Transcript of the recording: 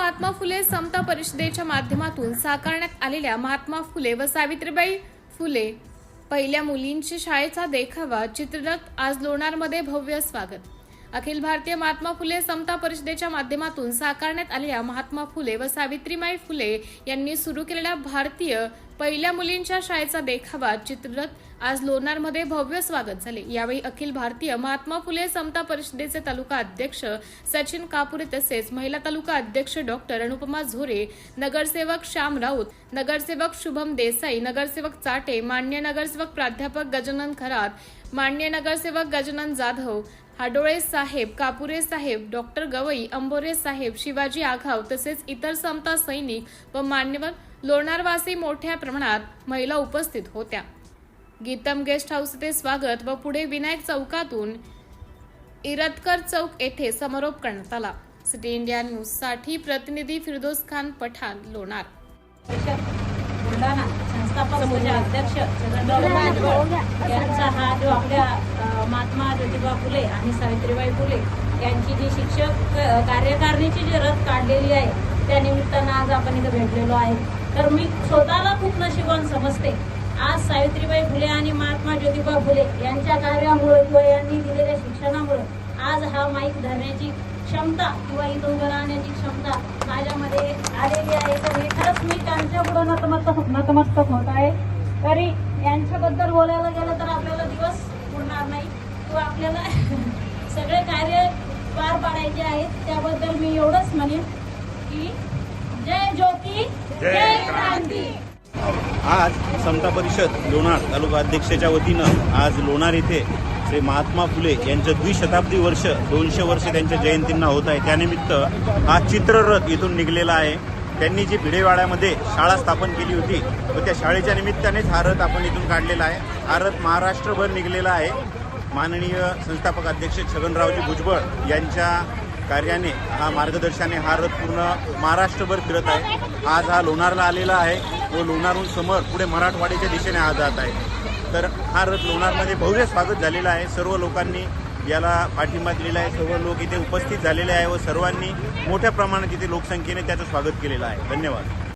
महात्मा फुले समता परिषदेच्या माध्यमातून साकारण्यात आलेल्या महात्मा फुले व सावित्रीबाई फुले पहिल्या मुलींची शाळेचा देखावा चित्ररथ आज लोणारमध्ये भव्य स्वागत। अखिल भारतीय महात्मा फुले समता परिषदेच्या माध्यमातून साकारण्यात आलेल्या महात्मा फुले व सावित्रीबाई फुले यांनी सुरू केलेल्या भारतीय पहिल्या मुलींच्या शाळेचा देखावा चित्ररथ आज लोणारमध्ये भव्य स्वागत झाले। यावेळी अखिल भारतीय महात्मा फुले समता परिषदेचे तालुका अध्यक्ष सचिन कापुरे तसेच महिला तालुका अध्यक्ष डॉक्टर अनुपमा झोरे, नगरसेवक श्याम राऊत, नगरसेवक शुभम देसाई, नगरसेवक चाटे, मान्य नगरसेवक प्राध्यापक गजानन खरात, मान्य नगरसेवक गजानन जाधव, हाडोळे साहेब, कापुरे साहेब, डॉक्टर गवई, अंबोरे साहेब, शिवाजी आघाव तसेच इतर समता सैनिक व मान्यवर लोणारवासी मोठ्या प्रमाणात महिला उपस्थित होत्या। गीतम गेस्ट हाऊस येथे स्वागत व पुढे विनायक चौकातून इरतकर चौक येथे समारोप करण्यात आला। सिटी इंडिया न्यूज साठी प्रतिनिधी फिरदोस खान पठाण, लोणार। बुलढाणा संस्थापक अध्यक्ष यांचा हा जो आपल्या महात्मा ज्योतिबा फुले आणि सावित्रीबाई फुले यांची जी शिक्षक कार्यकारिणीची जी रथ काढलेली आहे त्या निमित्तानं आज आपण इथे भेटलेलो आहे। तर मी स्वतःला खूप नशीबवान समजते। आज सावित्रीबाई फुले आणि महात्मा ज्योतिबा फुले यांच्या कार्यामुळे किंवा यांनी दिलेल्या शिक्षणामुळे आज हा माईक धरण्याची क्षमता किंवा इथून राहण्याची क्षमता माझ्यामध्ये आलेली आहे। तर हे खरंच मी त्यांच्यापुढे नतमस्तक होत आहे। तरी यांच्याबद्दल बोलायला गेलं तर आपल्याला दिवस पुरणार नाही किंवा आपल्याला सगळे कार्य पार पाडायचे आहेत। त्याबद्दल मी एवढंच म्हणेन की जय ज्योती जय क्रांती। आज समता परिषद लोणार तालुका अध्यक्षाच्या वतीनं आज लोणार येथे श्री महात्मा फुले यांचं द्विशताब्दी वर्ष 200 वर्ष त्यांच्या जयंतींना होत आहे। त्यानिमित्त हा चित्ररथ इथून निघलेला आहे। त्यांनी जी भिडेवाड्यामध्ये शाळा स्थापन केली होती व त्या शाळेच्या निमित्तानेच हा रथ आपण इथून काढलेला आहे। हा रथ महाराष्ट्रभर निघलेला आहे। माननीय संस्थापक अध्यक्ष छगनरावजी भुजबळ यांच्या कार्याने हा मार्गदर्शनाने हा रथ पूर्ण महाराष्ट्रभर फिरत आहे। आज हा लोणारला आलेला आहे व लोणारहून समोर पुढे मराठवाड्याच्या दिशेने हा जात आहे। तर हा रथ लोणारमध्ये भव्य स्वागत झालेला आहे। सर्व लोकांनी याला पाठिंबा दिलेला आहे। सर्व लोक इथे उपस्थित झालेले आहे व सर्वांनी मोठ्या प्रमाणात इथे लोकसंख्येने त्याचं स्वागत केलेलं आहे। धन्यवाद।